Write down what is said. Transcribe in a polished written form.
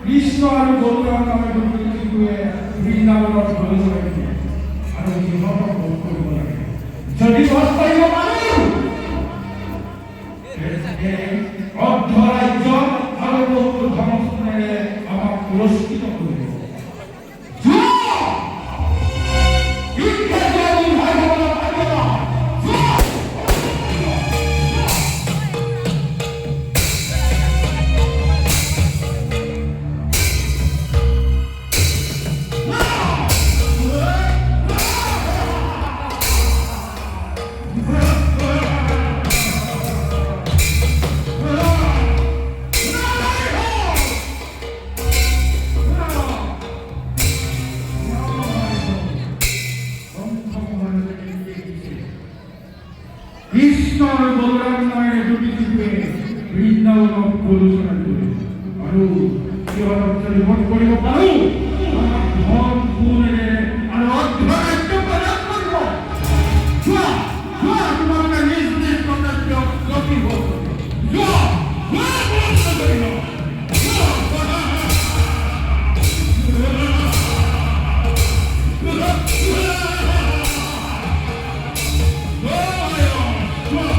কৃষ্ণ আৰু বলোৰাম নামে দুটি শিশুৱে বৃন্দাবনত ভ্ৰমণ কৰিছিল আৰু সিহঁতক ভোগ কৰিব লাগে। যদি ভোগ কৰিব পাৰোঁ অৰ্ধৰাজ্য আৰু বহু ধৰ্মস্থানেৰে আমাক পুৰস্কৃত কৰিব। কৃষ্ণ আৰু বলোৰাম নামেৰে দুটি শিশুৱে বৃন্দাবনত প্ৰদূষণ কৰে আৰু সিহঁতক যদি ভোগ কৰিব পাৰোঁ আমাক ধন গুণেৰে আৰু অৰ্ধৰাজ্য প্ৰদান কৰিব। যোৱা যোৱা তোমালোকে নিজ নিজ কৰ্তব্য গতি ভোগ যোৱা যোৱা Come on!